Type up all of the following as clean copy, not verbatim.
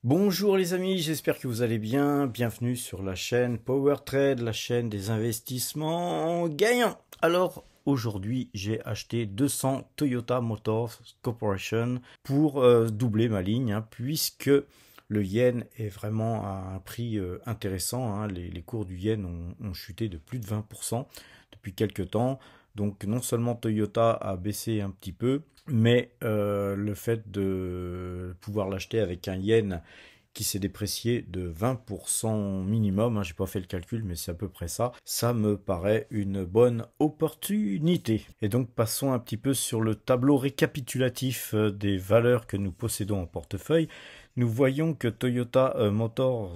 Bonjour les amis, j'espère que vous allez bien. Bienvenue sur la chaîne Power Trade, la chaîne des investissements gagnants. Alors aujourd'hui, j'ai acheté 200 Toyota Motors Corporation pour doubler ma ligne, puisque le yen est vraiment à un prix intéressant. Les cours du yen ont chuté de plus de 20% depuis quelques temps. Donc non seulement Toyota a baissé un petit peu, mais le fait de pouvoir l'acheter avec un yen qui s'est déprécié de 20% minimum, j'ai pas fait le calcul mais c'est à peu près ça, ça me paraît une bonne opportunité. Et donc passons un petit peu sur le tableau récapitulatif des valeurs que nous possédons en portefeuille. Nous voyons que Toyota Motors,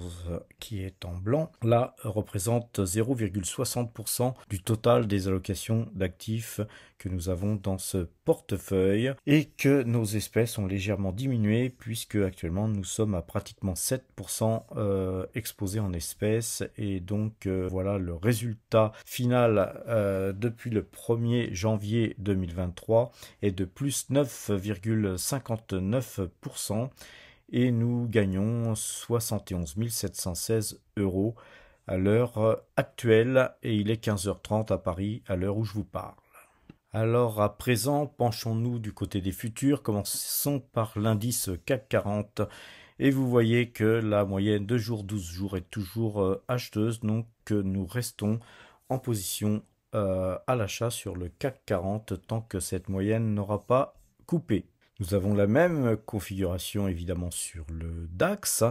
qui est en blanc, là, représente 0,60% du total des allocations d'actifs que nous avons dans ce portefeuille et que nos espèces ont légèrement diminué puisque actuellement nous sommes à pratiquement 7% exposés en espèces et donc voilà le résultat final depuis le 1er janvier 2023 est de plus 9,59%. Et nous gagnons 71 716 euros à l'heure actuelle et il est 15h30 à Paris à l'heure où je vous parle. Alors à présent, penchons-nous du côté des futurs, commençons par l'indice CAC 40 et vous voyez que la moyenne de jour 12 jours est toujours acheteuse, donc nous restons en position à l'achat sur le CAC 40 tant que cette moyenne n'aura pas coupé. Nous avons la même configuration évidemment sur le DAX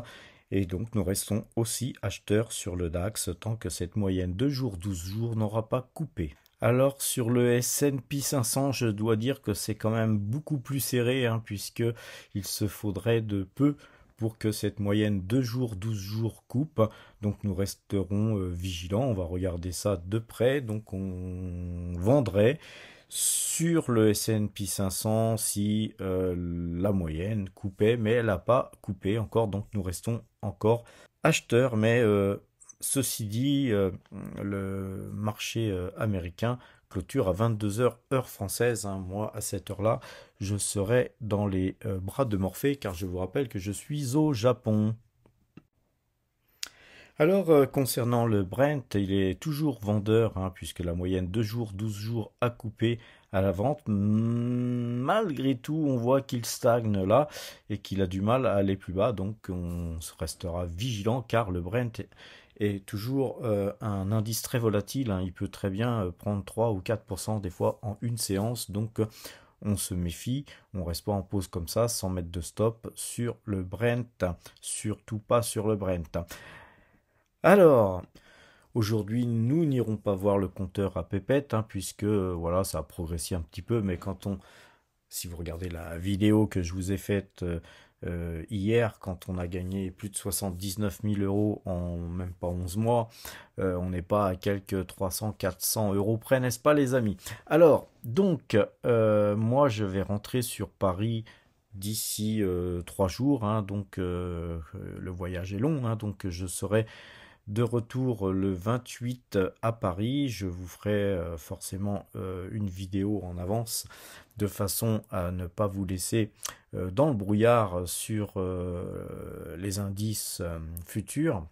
et donc nous restons aussi acheteurs sur le DAX tant que cette moyenne de jour 12 jours n'aura pas coupé. Alors sur le S&P 500, je dois dire que c'est quand même beaucoup plus serré puisque il se faudrait de peu pour que cette moyenne 2 jours, 12 jours coupe. Donc nous resterons vigilants, on va regarder ça de près. Donc on vendrait sur le S&P 500 si la moyenne coupait, mais elle n'a pas coupé encore, donc nous restons encore acheteurs. Mais ceci dit, le marché américain clôture à 22 heures heure française. Moi, à cette heure-là, je serai dans les bras de Morphée, car je vous rappelle que je suis au Japon. Alors, concernant le Brent, il est toujours vendeur, puisque la moyenne 2 jours, 12 jours a coupé à la vente. Malgré tout, on voit qu'il stagne là et qu'il a du mal à aller plus bas, donc on restera vigilant car le Brent est toujours un indice très volatile. Il peut très bien prendre 3 ou 4% des fois en une séance, donc on se méfie, on reste pas en pause comme ça sans mettre de stop sur le Brent, surtout pas sur le Brent. Alors, aujourd'hui, nous n'irons pas voir le compteur à pépette, puisque voilà, ça a progressé un petit peu, mais si vous regardez la vidéo que je vous ai faite hier, quand on a gagné plus de 79 000 euros en même pas 11 mois, on n'est pas à quelques 300-400 euros près, n'est-ce pas les amis? Alors, donc, moi je vais rentrer sur Paris d'ici 3 jours, donc le voyage est long, donc je serai de retour le 28 à Paris. Je vous ferai forcément une vidéo en avance de façon à ne pas vous laisser dans le brouillard sur les indices futurs.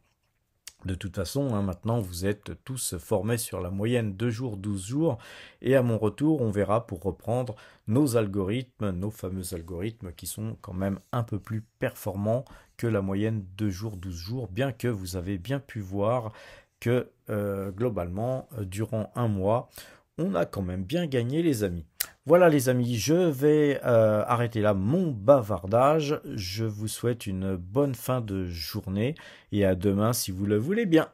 De toute façon, maintenant, vous êtes tous formés sur la moyenne 2 jours, 12 jours. Et à mon retour, on verra pour reprendre nos algorithmes, nos fameux algorithmes qui sont quand même un peu plus performants que la moyenne 2 jours, 12 jours, bien que vous avez bien pu voir que globalement, durant un mois, on a quand même bien gagné les amis. Voilà les amis, je vais arrêter là mon bavardage. Je vous souhaite une bonne fin de journée et à demain si vous le voulez bien.